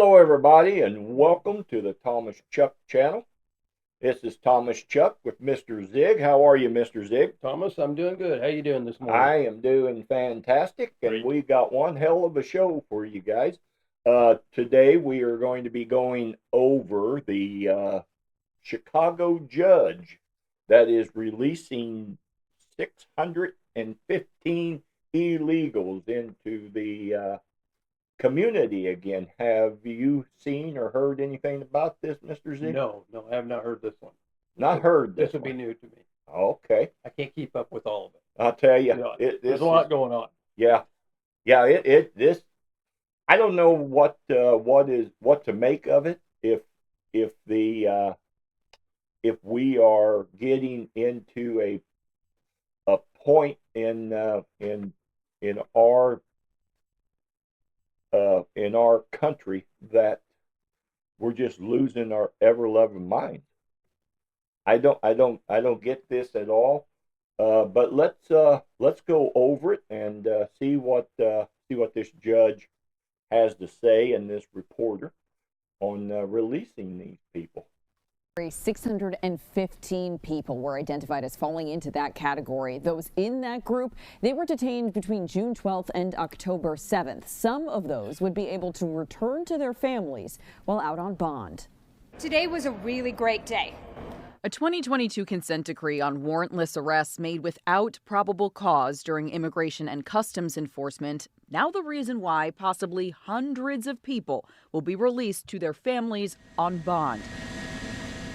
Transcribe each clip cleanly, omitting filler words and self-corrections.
Hello, everybody, and welcome to the Thomas Chuck channel. This is Thomas Chuck with Mr. Zig. How are you, Mr. Zig? Thomas, I'm doing good. How you doing this morning? I am doing fantastic, and Great. we got one hell of a show for you guys. Today, we are going to be going over the Chicago judge that is releasing 615 illegals into the community again. Have you seen or heard anything about this, Mr. Z? No, I have not heard this one. Not heard this This would be one. new to me. Okay. I can't keep up with all of it. I'll tell you, You know, this there's a is, lot going on. yeah, yeah, this, I don't know what to make of it if the if we are getting into a point in our country that we're just losing our ever loving minds. I don't get this at all. But let's go over it and see what this judge has to say and this reporter on releasing these people. 615 people were identified as falling into that category. Those in that group, they were detained between June 12th and October 7th. Some of those would be able to return to their families while out on bond. Today was a really great day. A 2022 consent decree on warrantless arrests made without probable cause during immigration and customs enforcement. Now the reason why possibly hundreds of people will be released to their families on bond.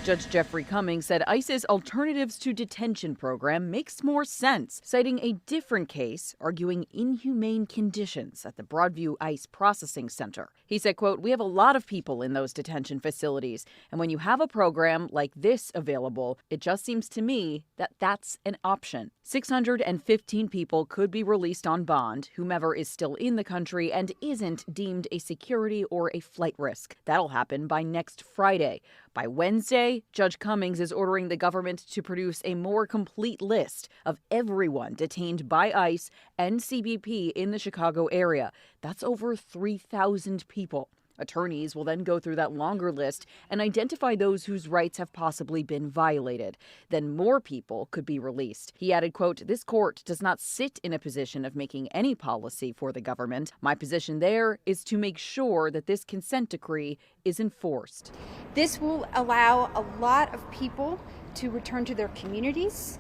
Judge Jeffrey Cummings said ICE's Alternatives to Detention program makes more sense, citing a different case arguing inhumane conditions at the Broadview ICE Processing Center. He said, quote, "We have a lot of people in those detention facilities, and when you have a program like this available, it just seems to me that that's an option." 615 people could be released on bond, whomever is still in the country and isn't deemed a security or a flight risk. That'll happen by next Friday. By Wednesday, Judge Cummings is ordering the government to produce a more complete list of everyone detained by ICE and CBP in the Chicago area. That's over 3,000 people. Attorneys will then go through that longer list and identify those whose rights have possibly been violated. Then more people could be released. He added, quote, "This court does not sit in a position of making any policy for the government. My position there is to make sure that this consent decree is enforced." This will allow a lot of people to return to their communities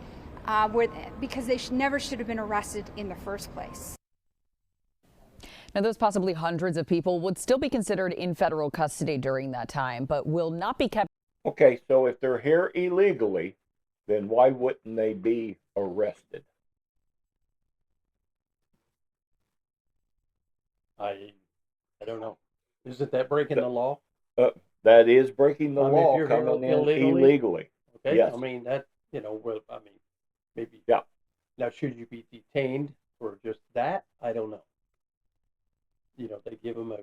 because they never should have been arrested in the first place. Now, those possibly hundreds of people would still be considered in federal custody during that time, but will not be kept. Okay, so if they're here illegally, then why wouldn't they be arrested? I don't know. Isn't that breaking the law? That is breaking the I mean, law, if you're here coming in illegally? illegally. Okay. Yes. I mean that. I mean, maybe. Yeah. Now, should you be detained for just that? I don't know. They give them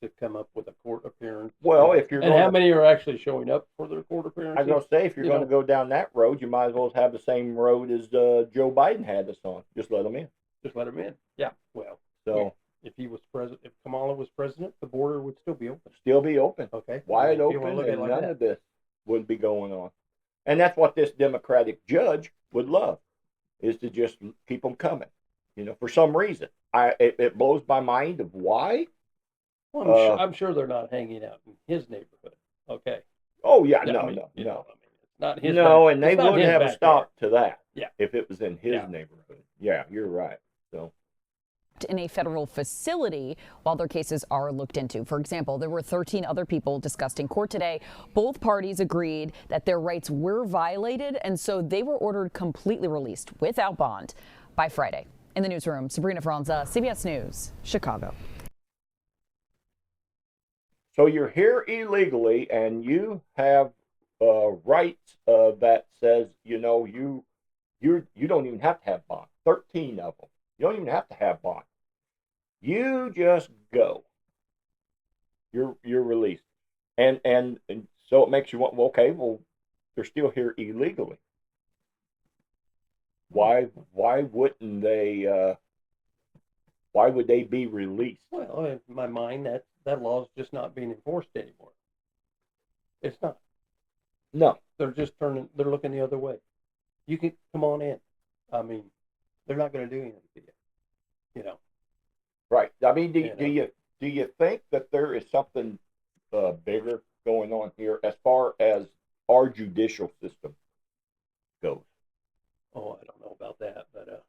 to come up with a court appearance. Well, if you're and going how many are actually showing up for their court appearance? I was going to say, if you're going to go down that road, you might as well have the same road as Joe Biden had us on. Just let them in. Just let them in. Yeah. Well, So if he was president, if Kamala was president, the border would still be open. still be open, Okay. wide If you open, wanna look at it and like none that. of this would be going on. And that's what this Democratic judge would love, is to just keep them coming. For some reason, it blows my mind of why. Well, I'm sure they're not hanging out in his neighborhood. Okay. Oh yeah, Yeah, no, I mean, no, you no. know, I mean, it's not his. No, back, and they it's not wouldn't his have a backyard. stop to that. Yeah. If it was in his Yeah. neighborhood. Yeah, you're right. So. In a federal facility while their cases are looked into. For example, there were 13 other people discussed in court today. Both parties agreed that their rights were violated, and so they were ordered completely released without bond by Friday. In the newsroom, Sabrina Franza, CBS News, Chicago. So you're here illegally, and you have rights that says you don't even have to have bond. 13 of them. You don't even have to have bond. You just go. You're released, and so it makes you want. Well, okay, well, they're still here illegally. Why wouldn't they? Why would they be released? Well, in my mind, that law is just not being enforced anymore. It's not. No. They're they're looking the other way. You can come on in. I mean, they're not going to do anything to you. You know. Right. I mean, You know. do you think that there is something bigger going on here as far as our judicial system goes? Oh, I don't know about that, but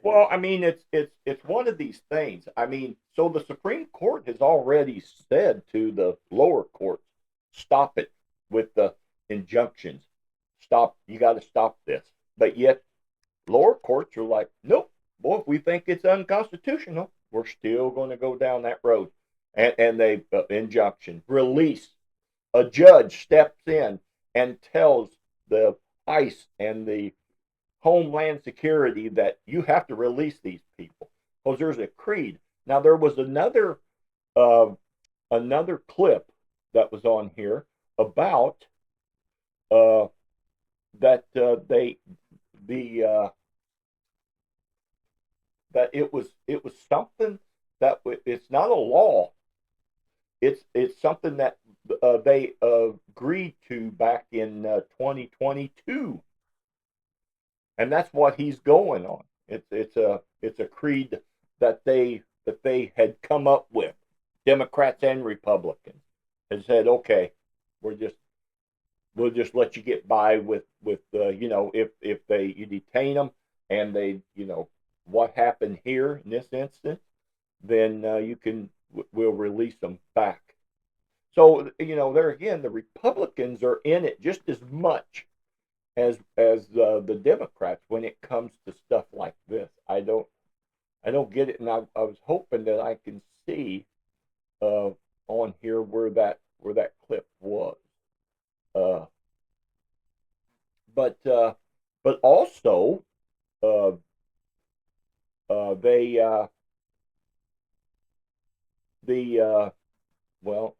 Well, I mean, it's one of these things. I mean, so the Supreme Court has already said to the lower courts, stop it with the injunctions. Stop. You got to stop this. But yet, lower courts are like, nope. Boy, if we think it's unconstitutional, we're still going to go down that road. And they injunction release. A judge steps in and tells the ICE and the Homeland Security that you have to release these people because there's a creed. Now there was uh, another clip that was on here about that they the that it was something that it's not a law. It's something that they agreed to back in 2022. And that's what he's going on. It's a creed that they had come up with, Democrats and Republicans, and said, okay, we'll just let you get by with you know, if you detain them and they, you know, what happened here in this instance, then we'll release them back. So, you know, there again, the Republicans are in it just as much as the Democrats when it comes to stuff like this. I don't get it, and I was hoping that I can see on here where that clip was. But also they well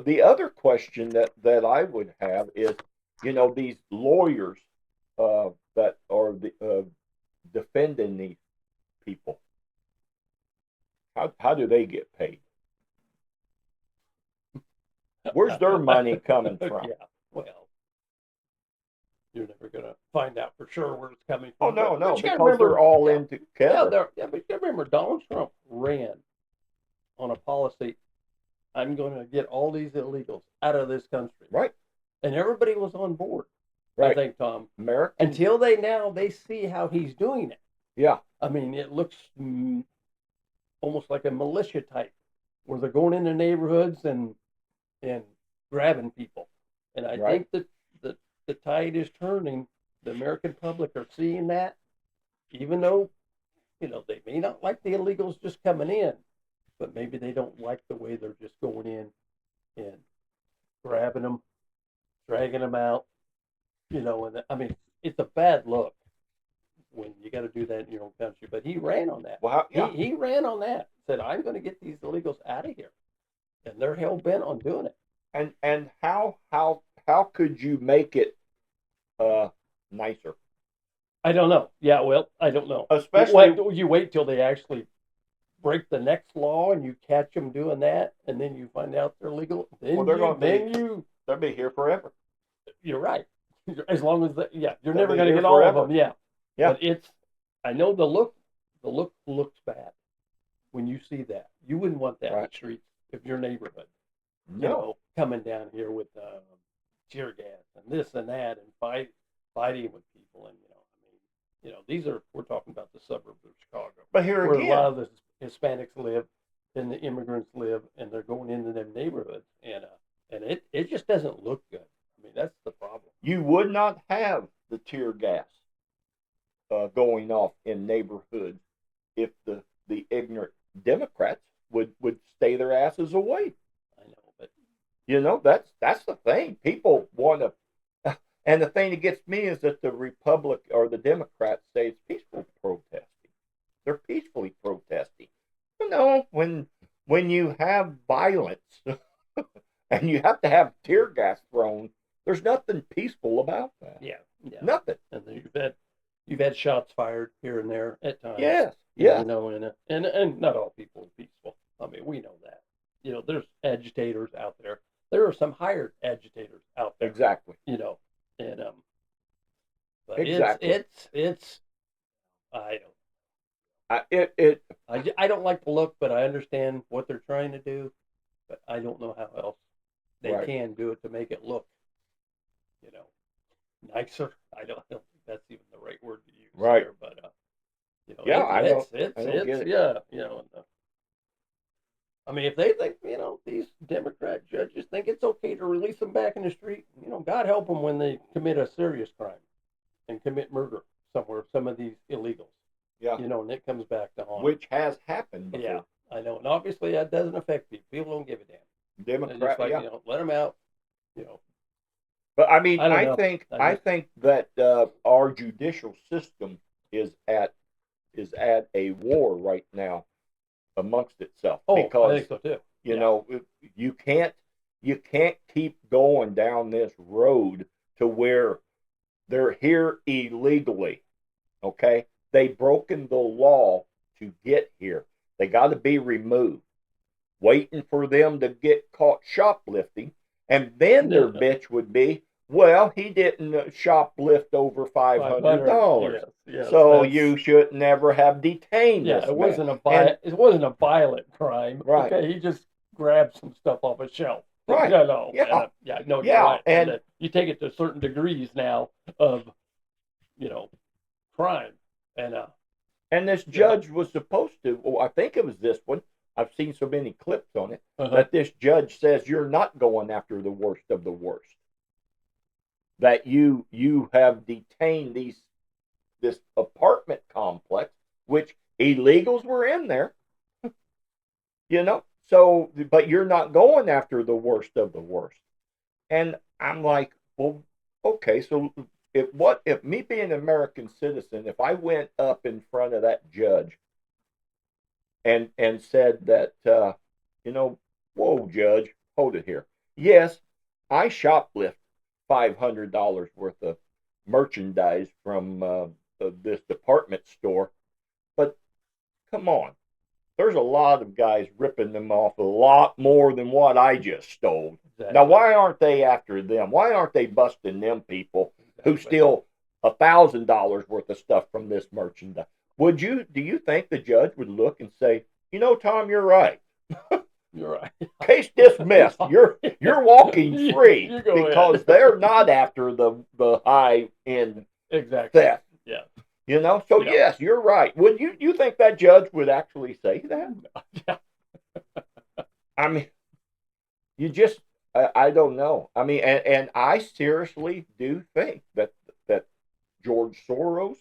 the other question that I would have is, you know, these lawyers that are defending these people. How do they get paid? Where's their money coming from? Yeah, well, you're never gonna find out for sure where it's coming Oh from. no, no, you gotta because they're all yeah, in together. but you gotta remember Donald Trump ran on a policy. I'm going to get all these illegals out of this country. Right. And everybody was on board. Right. I think, Tom. American. Until they see how he's doing it. Yeah. I mean, it looks almost like a militia type, where they're going into neighborhoods and grabbing people. And I think that the tide is turning. The American public are seeing that, even though, you know, they may not like the illegals just coming in, but maybe they don't like the way they're just going in and grabbing them, dragging them out, you know. And I mean, it's a bad look when you got to do that in your own country. But he ran on that. Well, yeah. He ran on that. Said, I'm going to get these illegals out of here, and they're hell bent on doing it. And how could you make it nicer? I don't know. Yeah, well, I don't know. Especially you wait till they actually break the next law and you catch them doing that, and then you find out they're legal. Then well, they'll be here forever. You're right. As long as you're They'll never be going to here get all forever. of them. Yeah. Yeah. But I know the look looks bad when you see that. You wouldn't want that in the streets of your neighborhood. No. You know, coming down here with tear gas and this and that and fighting with people, and we're talking about the suburbs of Chicago. But here where again, a lot of the Hispanics live and the immigrants live, and they're going into them neighborhoods, and it just doesn't look good. I mean, that's the problem. you would not have the tear gas going off in neighborhoods if the ignorant Democrats would stay their asses away. I know, but you know, that's the thing. People want to, and the thing that gets me is that the Republic or the Democrats say it's peaceful protesting. They're peacefully protesting. You know, when you have violence and you have to have tear gas thrown, there's nothing peaceful about that. yeah. Nothing. And then you've had shots fired here and there at times. Yes. Yeah. You know, and not all people are peaceful. I mean, we know that. You know, there's agitators out there. There are some hired agitators out there. Exactly. You know, and but Exactly. it's I don't. I don't like the look, but I understand what they're trying to do. But I don't know how else they Right. can do it to make it look, you know, nicer. I don't think that's even the right word to use Right. there, but you know, Yeah, I don't get it's it. yeah, you know. I mean, if they think, you know, these Democrat judges think it's okay to release them back in the street, you know, God help them when they commit a serious crime and commit murder somewhere. Some of these illegals, Yeah. you know, and it comes back to haunt 'em. Which has happened before. Yeah, I know, and obviously that doesn't affect people. People don't give a damn. They're just Democrat, like, yeah. you know, let them out. You know, But I mean, I don't I know. think I just- think that our judicial system is at a war right now amongst itself Oh, I because think so too. you Yeah. know you can't keep going down this road to where they're here illegally. Okay, they broken the law to get here. They got to be removed. Waiting for them to get caught shoplifting, and then their Yeah. bitch would be, well, he didn't shoplift over $500, Yes, so that's- you should never have detained Yeah, this it man. wasn't And it wasn't a violent crime. Right. Okay, he just grabbed some stuff off a shelf. Right. You know, Yeah. no, Yeah, you're right. and- You take it to certain degrees now of, you know, crime, and this judge was supposed to. Well, I think it was this one. I've seen so many clips on it that this judge says you're not going after the worst of the worst. That you have detained this apartment complex, which illegals were in there, you know. So, but you're not going after the worst of the worst. And I'm like, well, okay. So, if me being an American citizen, if I went up in front of that judge and said that, you know, whoa, judge, hold it here. Yes, I shoplift $500 worth of merchandise from this department store, but come on, there's a lot of guys ripping them off a lot more than what I just stole. exactly. Now, why aren't they after them? Why aren't they busting them people who steal $1,000 worth of stuff from this merchandise? Do you think the judge would look and say, you know, Tom, you're right. You're right. Case dismissed. You're walking free You go because ahead. they're not after the high end Exactly. theft. Yeah. You know, so Yeah. yes, you're right. Would you think that judge would actually say that? Yeah. I mean, you just I don't know. I mean, and I seriously do think that George Soros,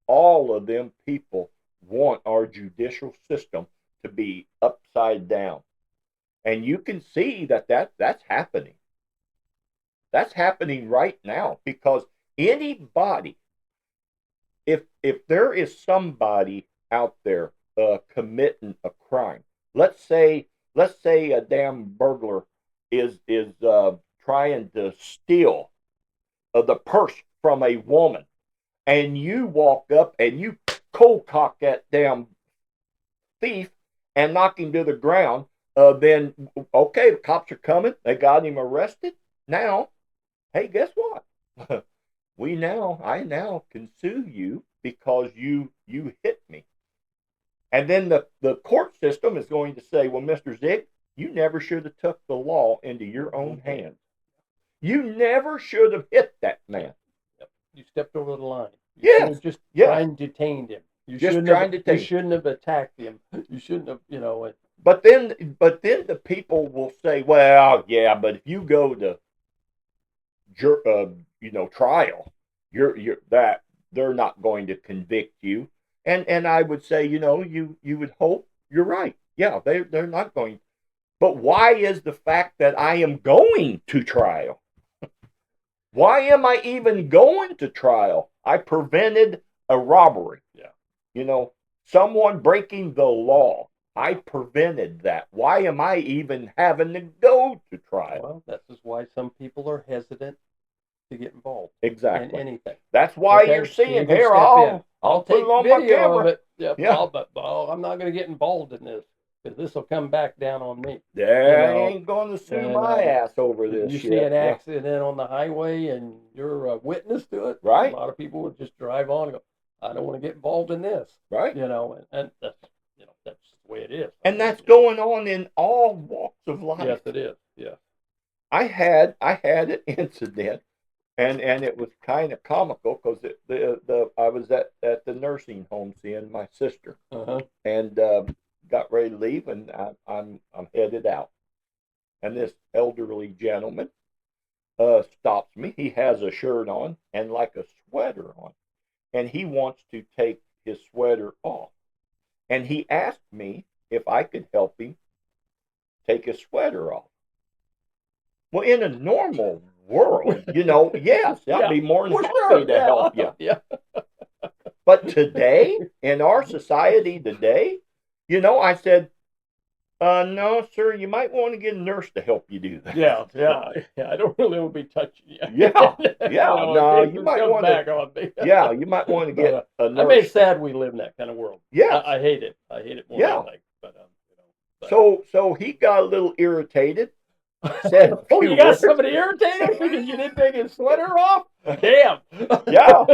all of them people want our judicial system to be upside down. And you can see that's happening. That's happening right now because anybody, if there is somebody out there committing a crime, let's say a damn burglar is trying to steal the purse from a woman, and you walk up and you cold cock that damn thief and knock him to the ground, then okay, the cops are coming. They got him arrested. Now, hey, guess what? I now can sue you because you hit me. And then the court system is going to say, well, Mr. Zig, you never should have took the law into your own hands. You never should have hit that man. You stepped over the line. You Yes. should have just Yes. tried and detained him. You Just shouldn't trying have, to you detain. shouldn't have attacked him. You shouldn't have, you know. But then the people will say, well, yeah, but if you go to trial, you're that they're not going to convict you. And I would say, you would hope you're right. Yeah, they're not going. But why is the fact that I am going to trial? Why am I even going to trial? I prevented a robbery. Yeah. Someone breaking the law. I prevented that. Why am I even having to go to trial? Well, this is why some people are hesitant to get involved Exactly. in anything. That's why Okay? you're seeing You can here. step in. I'll put take it on my video camera. of it. Yeah. Yeah. But I'm not going to get involved in this because this will come back down on me. They know, ain't going to sue and, my ass over If this you shit. see an Yeah. accident on the highway and you're a witness to it, Right. a lot of people would just drive on and go, I don't want to get involved in this. Right. And that's that's the way it is. And that's going on in all walks of life. Yes, it is. Yeah. I had an incident, and it was kind of comical because I was at the nursing home seeing my sister, and got ready to leave, and I'm headed out, and this elderly gentleman stops me. He has a shirt on and like a sweater on, and he wants to take his sweater off, and he asked me if I could help him take his sweater off. Well, in a normal world, yes, I'd be more than happy to help you. Yeah. But today, in our society today, I said, no, sir, you might want to get a nurse to help you do that. Yeah. I don't really want to be touching you. Yeah. No, you might want back on me. Yeah, you might want to get a nurse. I mean, it's sad we live in that kind of world. Yeah. I hate it. I hate it more than I like. But So he got a little irritated. Said, oh, you got somebody irritated because you didn't take his sweater off? Damn. Yeah.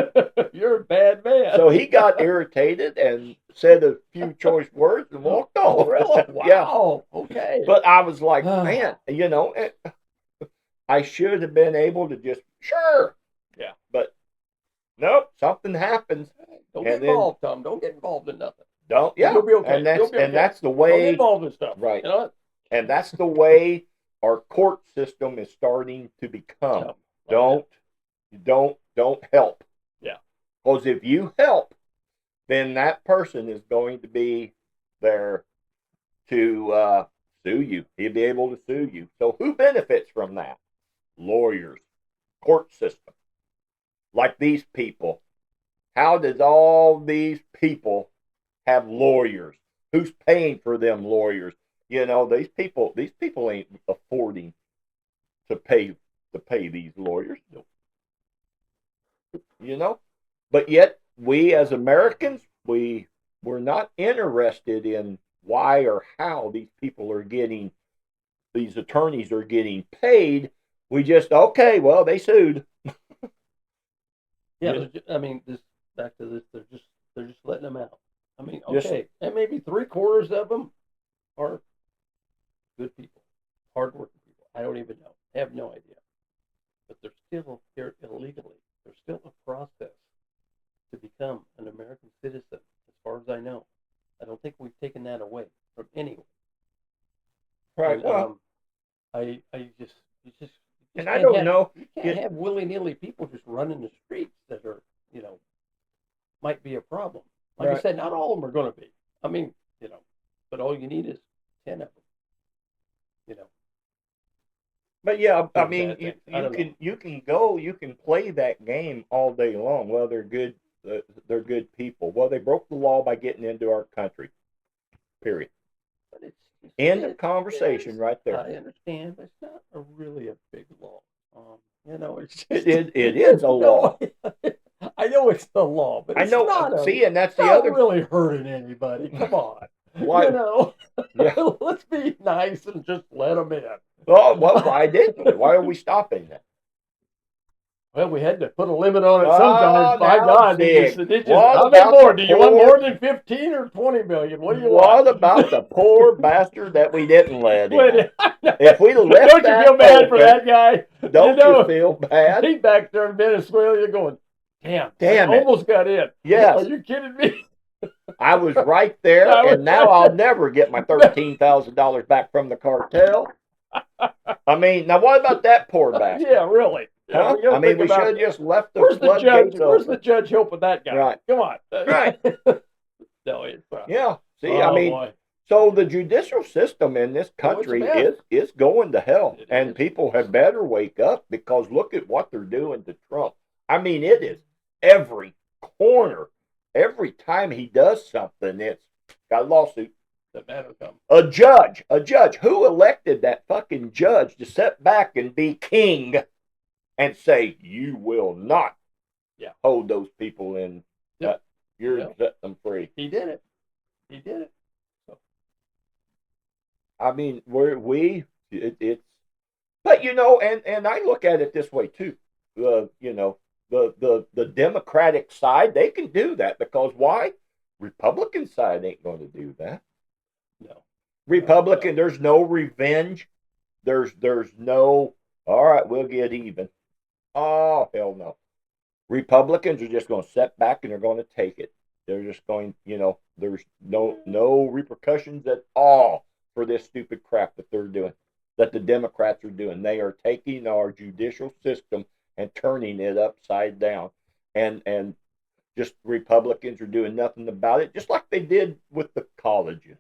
You're a bad man. So he got irritated and said a few choice words and walked off. Oh, really? Wow. Yeah. Okay. But I was like, man, I should have been able to just, sure. Yeah. But nope, something happens. Don't get involved, Tom. Don't get involved in nothing. Yeah. You'll be okay. And that's the way. Don't get involved in stuff. Right. You know what? And that's the way our court system is starting to become. Don't help. Yeah. Because if you help, then that person is going to be there to sue you. He'll be able to sue you. So who benefits from that? Lawyers, court system. Like these people. How does all these people have lawyers? Who's paying for them lawyers? These people ain't affording to pay these lawyers. But yet we as Americans, we're not interested in why or how these attorneys are getting paid. We just, okay, well, they sued. Yeah, I mean, back to this, they're just letting them out. I mean, okay, and maybe 3/4 of them are good people, hardworking people. I don't even know. I have no idea. But they're still here illegally. There's still a process to become an American citizen, as far as I know. I don't think we've taken that away from anyone. Right. And, and I don't know. You can't have willy-nilly people just running the streets that are, might be a problem. Like I said, not all of them are going to be. I mean, but all you need is 10 of them. But yeah, I mean, you can play that game all day long. Well, they're good people. Well, they broke the law by getting into our country. Period. But End of conversation right there. I understand, but it's not really a big law. It's just, it is a law. I know it's the law, but it's not and that's not really hurting anybody. Come on. Why? Let's be nice and just let them in. Oh, well, why didn't we? Why are we stopping that? Well, we had to put a limit on it sometimes. By God, how many more? Do you want more than 15 or 20 million? What do you want? What about the poor bastard that we didn't let in? If we left don't you feel bad for that guy? Don't you feel bad? He's back there in Venezuela going, damn I almost got in. Yes. Are you kidding me? I was right there, and now I'll never get my $13,000 back from the cartel. I mean, now what about that poor bastard? Yeah, really. Huh? I mean, we should have just left the floodgates open. Where's open. the judge helping that guy? Right. Come on. Right. No, it's yeah. See, I mean, boy. So the judicial system in this country is going to hell, and people had better wake up because look at what they're doing to Trump. I mean, it is every corner. Every time he does something, it's got a lawsuit. A judge. Who elected that fucking judge to sit back and be king and say, you will not hold those people in You're Yeah. setting them free. He did it. He did it. So, I mean, it's, but and I look at it this way too. The Democratic side, they can do that because why? Republican side ain't going to do that. no. Republican, there's no revenge. There's no, all right, we'll get even. Oh, hell no. Republicans are just going to sit back and they're going to take it. They're just going, there's no repercussions at all for this stupid crap that they're doing, that the Democrats are doing. They are taking our judicial system and turning it upside down. And just Republicans are doing nothing about it, just like they did with the colleges.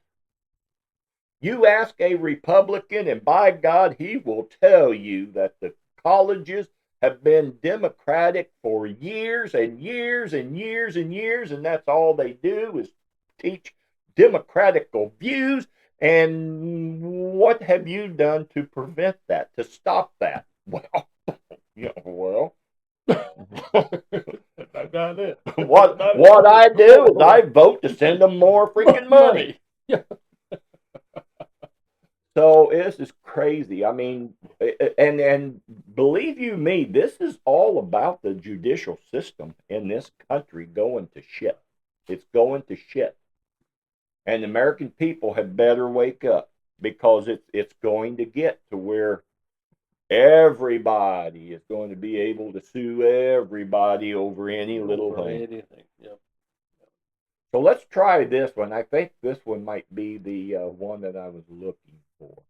You ask a Republican, and by God, he will tell you that the colleges have been Democratic for years and years and years and years, and that's all they do is teach democratical views. And what have you done to prevent that, to stop that? Well, well. I got it. What I do is I vote to send them more freaking money. Yeah. So this is crazy. I mean, and believe you me, this is all about the judicial system in this country going to shit. It's going to shit. And the American people had better wake up because it's going to get to where everybody is going to be able to sue everybody over any little thing. Anything. Yep. So let's try this one. I think this one might be the one that I was looking for.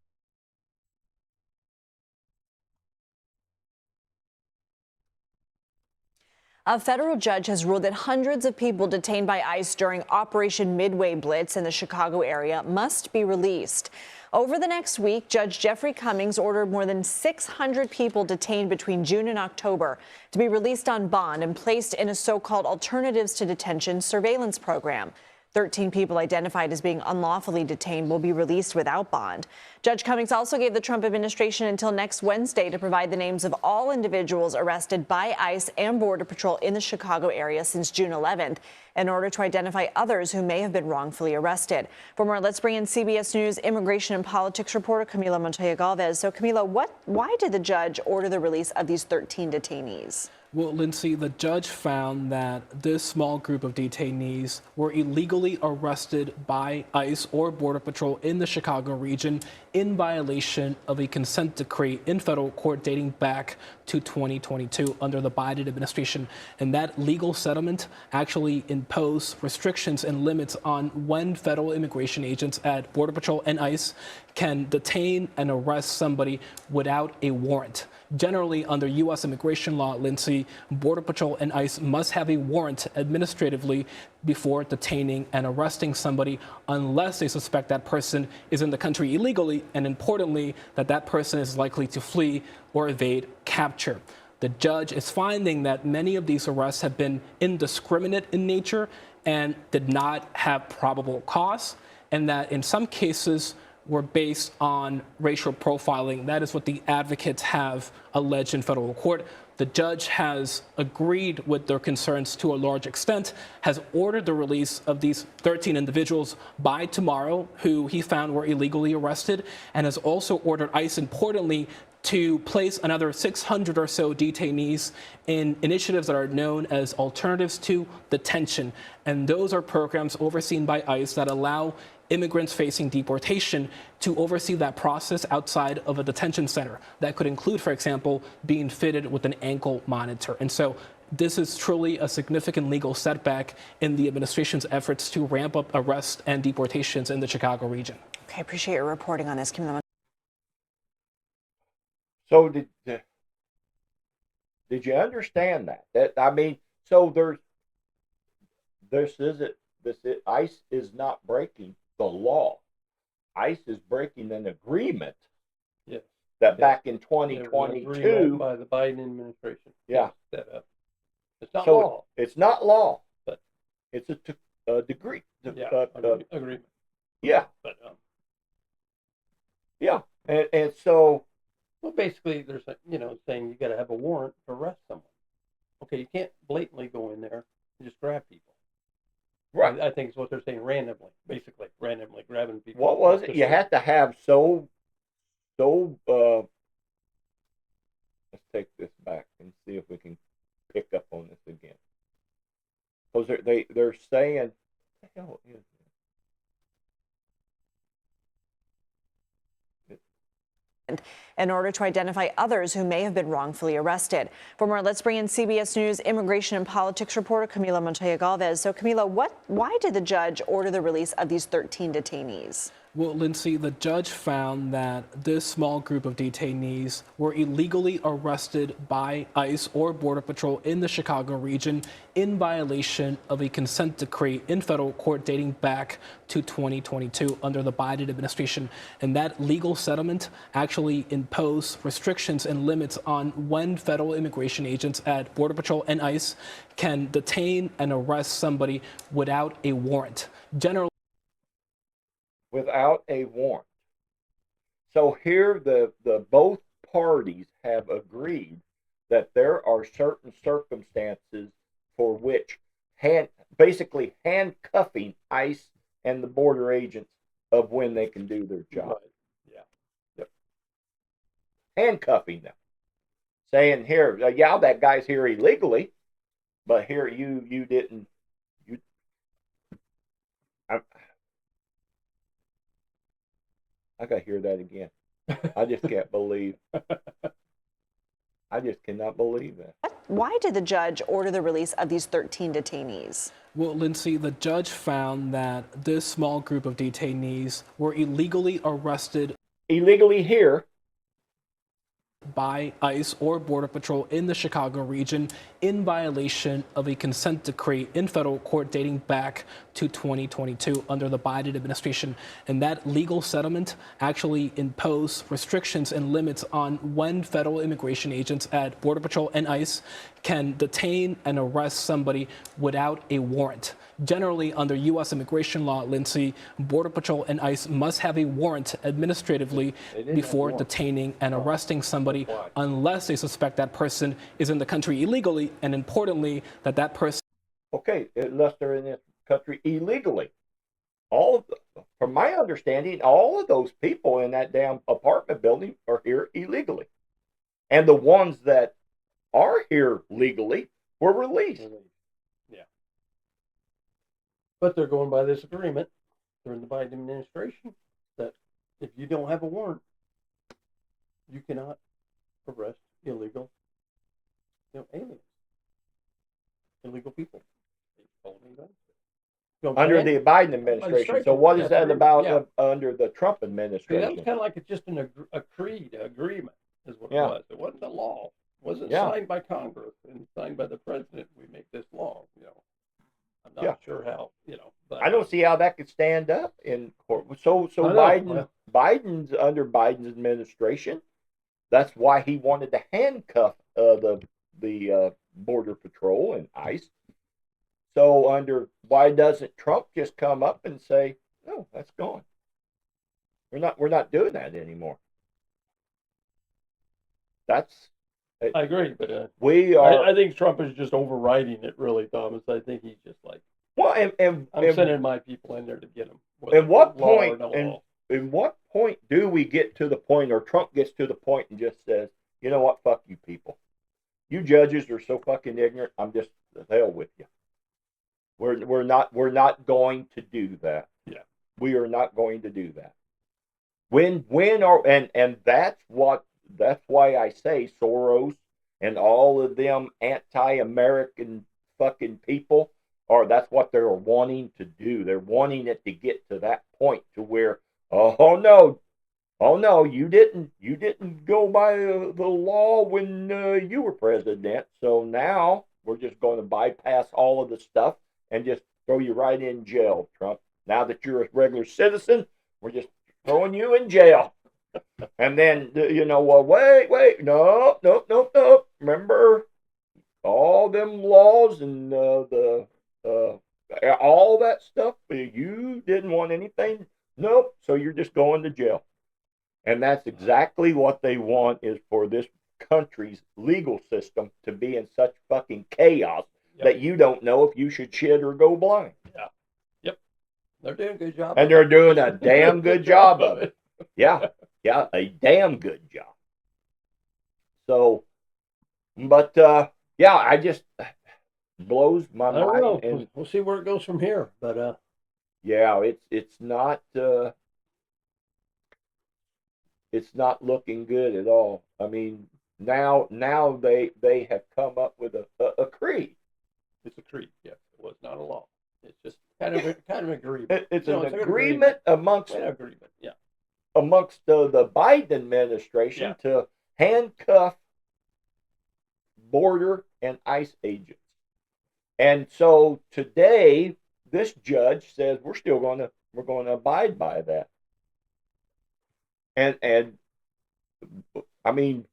A federal judge has ruled that hundreds of people detained by ICE during Operation Midway Blitz in the Chicago area must be released. Over the next week, Judge Jeffrey Cummings ordered more than 600 people detained between June and October to be released on bond and placed in a so-called Alternatives to Detention surveillance program. 13 people identified as being unlawfully detained will be released without bond. Judge Cummings also gave the Trump administration until next Wednesday to provide the names of all individuals arrested by ICE and Border Patrol in the Chicago area since June 11th in order to identify others who may have been wrongfully arrested. For more, let's bring in CBS News immigration and politics reporter Camila Montoya Galvez. So, Camila, why did the judge order the release of these 13 detainees? Well, Lindsay, the judge found that this small group of detainees were illegally arrested by ICE or Border Patrol in the Chicago region in violation of a consent decree in federal court dating back to 2022 under the Biden administration. And that legal settlement actually imposed restrictions and limits on when federal immigration agents at Border Patrol and ICE can detain and arrest somebody without a warrant. Generally, under U.S. immigration law, Lindsay, Border Patrol and ICE must have a warrant administratively before detaining and arresting somebody unless they suspect that person is in the country illegally and, importantly, that person is likely to flee or evade capture. The judge is finding that many of these arrests have been indiscriminate in nature and did not have probable cause, and that in some cases were based on racial profiling. That is what the advocates have alleged in federal court. The judge has agreed with their concerns to a large extent, has ordered the release of these 13 individuals by tomorrow, who he found were illegally arrested, and has also ordered ICE, importantly, to place another 600 or so detainees in initiatives that are known as Alternatives to Detention. And those are programs overseen by ICE that allow immigrants facing deportation to oversee that process outside of a detention center. That could include, for example, being fitted with an ankle monitor. And so this is truly a significant legal setback in the administration's efforts to ramp up arrests and deportations in the Chicago region. Okay, I appreciate your reporting on this, Camila. So did you understand that? I mean, so ICE is not breaking the law. ICE is breaking an agreement. Yes. That back in 2022 by the Biden administration. Yeah. Set up. It's not so law. It's not law, but it's a degree. Agreement. Yeah. But yeah, and so. Well, basically, there's saying you got to have a warrant to arrest someone. Okay, you can't blatantly go in there and just grab people. Right. I think is what they're saying, randomly, basically, randomly grabbing people. What was off it? the You street. had to have let's take this back and see if we can pick up on this again. Because they're saying, what the hell is this? in order to identify others who may have been wrongfully arrested. For more, let's bring in CBS News immigration and politics reporter Camila Montoya Galvez. So, Camila, why did the judge order the release of these 13 detainees? Well, Lindsay, the judge found that this small group of detainees were illegally arrested by ICE or Border Patrol in the Chicago region in violation of a consent decree in federal court dating back to 2022 under the Biden administration. And that legal settlement actually imposed restrictions and limits on when federal immigration agents at Border Patrol and ICE can detain and arrest somebody without a warrant. Generally, Without a warrant. So here the both parties have agreed that there are certain circumstances for which basically handcuffing ICE and the border agents of when they can do their job. Right. Yeah. Yep. Handcuffing them. Saying here, yeah, that guy's here illegally, but here you didn't. I gotta hear that again. I just can't believe. I just cannot believe that. Why did the judge order the release of these 13 detainees? Well, Lindsay, the judge found that this small group of detainees were illegally arrested Illegally here. by ICE or Border Patrol in the Chicago region in violation of a consent decree in federal court dating back to 2022 under the Biden administration. And that legal settlement actually imposed restrictions and limits on when federal immigration agents at Border Patrol and ICE can detain and arrest somebody without a warrant. Generally, under U.S. immigration law, Lindsay, Border Patrol and ICE must have a warrant administratively before detaining and arresting somebody unless they suspect that person is in the country illegally, and importantly, that person. Okay, unless they're in this country illegally. From my understanding, all of those people in that damn apartment building are here illegally. And the ones that are here legally were released. Yeah. But they're going by this agreement during the Biden administration that if you don't have a warrant, you cannot arrest illegal aliens, illegal people. Under the Biden administration. So what is that about under the Trump administration? That was kind of like it's just a creed, an agreement is what it was. It wasn't a law. It wasn't signed by Congress and signed by the president. We make this law, I'm not sure how, but I don't see how that could stand up in court. So Biden's under Biden's administration. That's why he wanted to handcuff the Border Patrol and ICE. So why doesn't Trump just come up and say, no, that's gone. We're not doing that anymore. I agree, but we are. I think Trump is just overriding it, really, Thomas. I think he's just like, well, I'm sending my people in there to get them. At what point? In what point do we get to the point, or Trump gets to the point and just says, you know what, fuck you people, you judges are so fucking ignorant. I'm just the hell with you. We're not going to do that. Yeah, we are not going to do that. And that's why I say Soros and all of them anti-American fucking people that's what they're wanting to do. They're wanting it to get to that point to where, oh no, you didn't go by the law when you were president. So now we're just going to bypass all of the stuff and just throw you right in jail, Trump. Now that you're a regular citizen, we're just throwing you in jail. And then, wait, no. Remember all them laws and all that stuff? You didn't want anything? Nope. So you're just going to jail. And that's exactly what they want, is for this country's legal system to be in such fucking chaos that you don't know if you should shit or go blind. Yeah. They're doing a good job. And they're doing a damn good job of it. Yeah, a damn good job. So, but yeah, I just blows my I don't mind, know. and We'll see where it goes from here. But yeah, it's not looking good at all. I mean, now they have come up with a creed. it's a creed. Yes, it was not a law. It's just kind of an agreement. It's You know, an it's a good agreement amongst An agreement. Yeah. the Biden administration to handcuff border and ICE agents. And so today, this judge says we're going to abide by that. And I mean,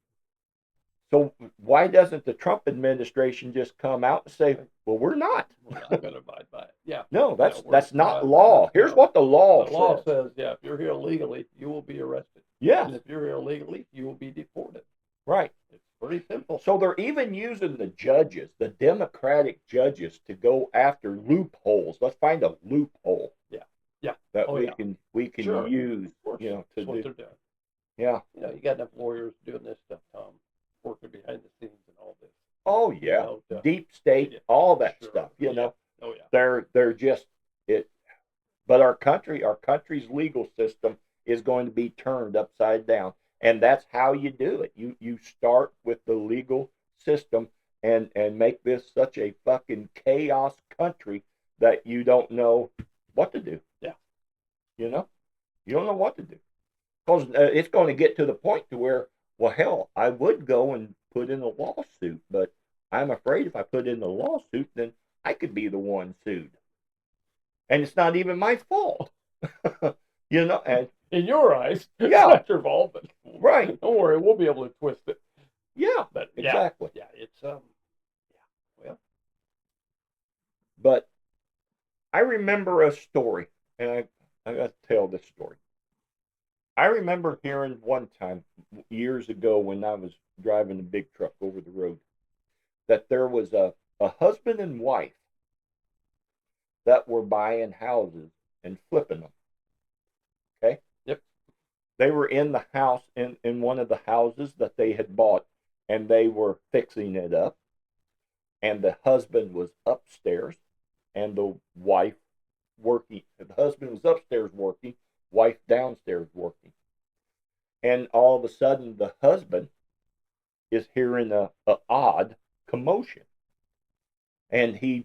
so why doesn't the Trump administration just come out and say, well, we're not? We're not going to abide by it. Yeah. No, Yeah, that's we're not not- law. Here's no. what the law The law says. says, yeah, if you're here illegally, you will be arrested. Yes, And if you're here illegally, you will be deported. right. It's pretty simple. So they're even using the judges, the Democratic judges, to go after loopholes. Let's find a loophole. Yeah. That Oh, we yeah. can Sure. use, Of course. you know, to That's what do. they're doing. Yeah. You know, you got enough lawyers doing this stuff, Tom, working behind the scenes and all this. Oh yeah. You know, Deep state, yeah. all that Sure. stuff. You know, Oh yeah. they're just it. But our country's legal system is going to be turned upside down, and that's how you do it. You start with the legal system and make this such a fucking chaos country that you don't know what to do. Yeah. You know, you don't know what to do, because it's going to get to the point to where, well, hell, I would go and put in a lawsuit, but I'm afraid if I put in the lawsuit, then I could be the one sued, and it's not even my fault. You know, and In your eyes, it's Yeah. not your fault, but right, don't worry, we'll be able to twist it. yeah, But exactly. Yeah, it's well, But I remember a story, and I got to tell this story. I remember hearing one time years ago when I was driving a big truck over the road that there was a husband and wife that were buying houses and flipping them. Okay? Yep. They were in the house, in one of the houses that they had bought, and they were fixing it up. And the husband was upstairs, and the wife working. The husband was upstairs working, wife downstairs working. And all of a sudden, the husband is hearing a odd commotion. And he's,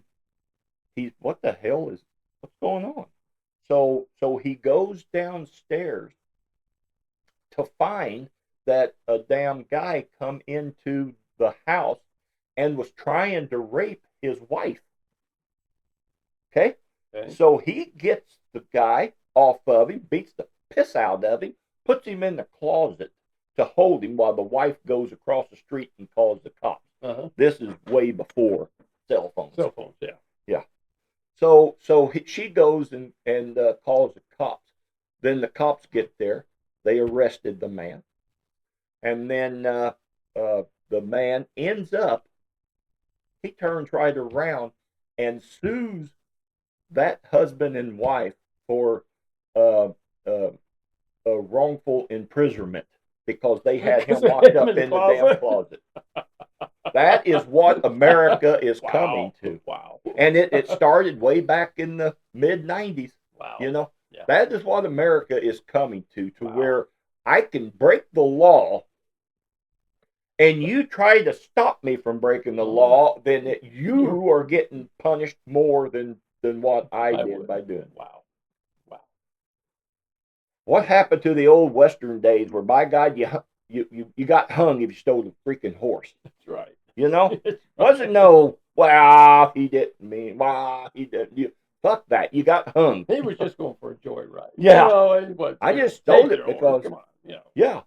what the hell is, what's going on? So he goes downstairs to find that a damn guy come into the house and was trying to rape his wife. Okay? So he gets the guy off of him, beats the piss out of him, puts him in the closet to hold him while the wife goes across the street and calls the cops. This is way before cell phones. cell phones, yeah. Yeah. So she goes and calls the cops. Then the cops get there. They arrested the man. And then the man ends up, he turns right around and sues that husband and wife for a wrongful imprisonment because they had him locked up in the damn closet. That is what America is coming to. Wow. And it started way back in the mid-90s. Wow. You know, Yeah. that is what America is coming to Wow. where I can break the law and you try to stop me from breaking the law, then you are getting punished more than what I did would. by doing it. Wow. Wow. What happened to the old Western days where, by God, you got hung if you stole a freaking horse? That's right. You know? That's right. Wasn't no, well, he didn't mean, well, he didn't. Fuck that. You got hung. He was just going for a joyride. Yeah. You know, he was, I you know, just stole take it your horse, because, come on, you know. yeah.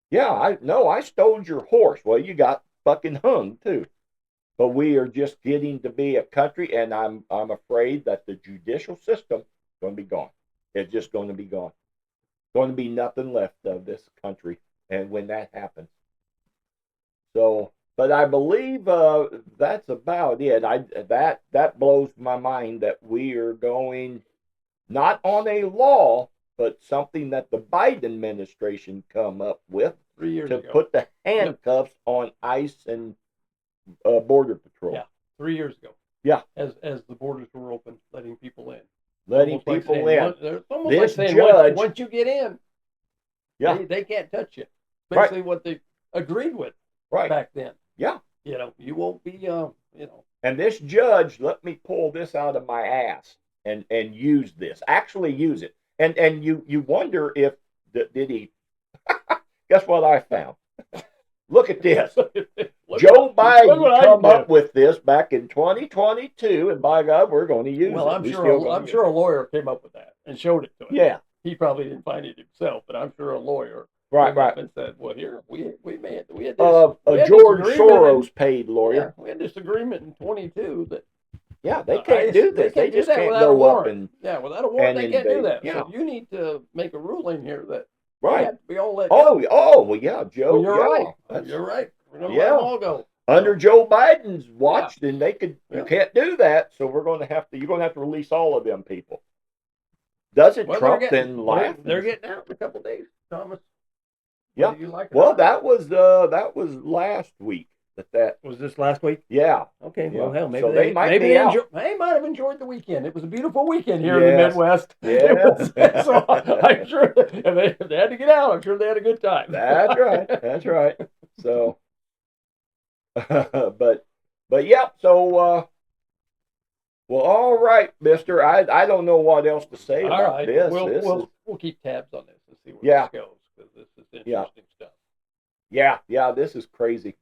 Yeah, I stole your horse. Well, you got fucking hung too. But we are just getting to be a country, and I'm afraid that the judicial system is going to be gone. It's just going to be gone. Going to be nothing left of this country, and when that happens. So, but I believe that's about it. That blows my mind that we are going not on a law, but something that the Biden administration come up with 3 years to ago. put the handcuffs on ICE and Border Patrol. Yeah, 3 years ago. Yeah. As the borders were open, letting people in. Letting Almost like people saying, in. It's almost This like saying, judge- once you get in, Yeah. they can't touch you. Right. Basically what they agreed with Right. back then. Yeah. You know, you won't be, And this judge let me pull this out of my ass and use this. Actually use it. And you wonder if did he guess what I found? Look at this. Joe Biden come up with this back in 2022, and by God, we're going to use well, it. I'm sure a lawyer came up with that and showed it to him. Yeah. He probably didn't find it himself, but I'm sure a lawyer Right, came up right. and said, "Well, here we had this, we had George this Soros paid lawyer. Yeah, we had this agreement in 22 that they can't do this. They just can't go up and without a warrant they can't do invade. that. Yeah. So you need to make a ruling here that Right. they have to be all let go. Well, yeah, Joe. Well, you're yeah, right. that's- You're right. We're gonna Yeah. let them all go. Under Joe Biden's watch, then they could. Yeah. You can't do that. So we're going to have to. You're going to have to release all of them people. Doesn't Well, Trump they're then laugh? They're getting out in a couple days, Thomas. Yeah. Whether you like it or Well, not. that was last week. That was this last week. yeah. Okay, Yeah. well, hell, maybe So they might be out. they might have enjoyed the weekend. It was a beautiful weekend here in the Yes. Midwest. Yes. It was, so I'm sure if they had to get out, I'm sure they had a good time. That's right. That's right. So, but yeah. So, well, all right, Mister. I don't know what else to say All about right, this. we'll keep tabs on this and see where this goes, because this is interesting stuff. Yeah. This is crazy.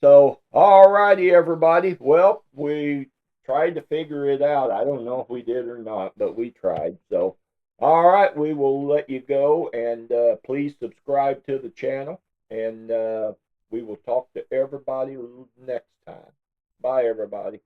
So, all righty, everybody. Well, we tried to figure it out. I don't know if we did or not, but we tried. So, all right, we will let you go, and please subscribe to the channel, and we will talk to everybody next time. Bye, everybody.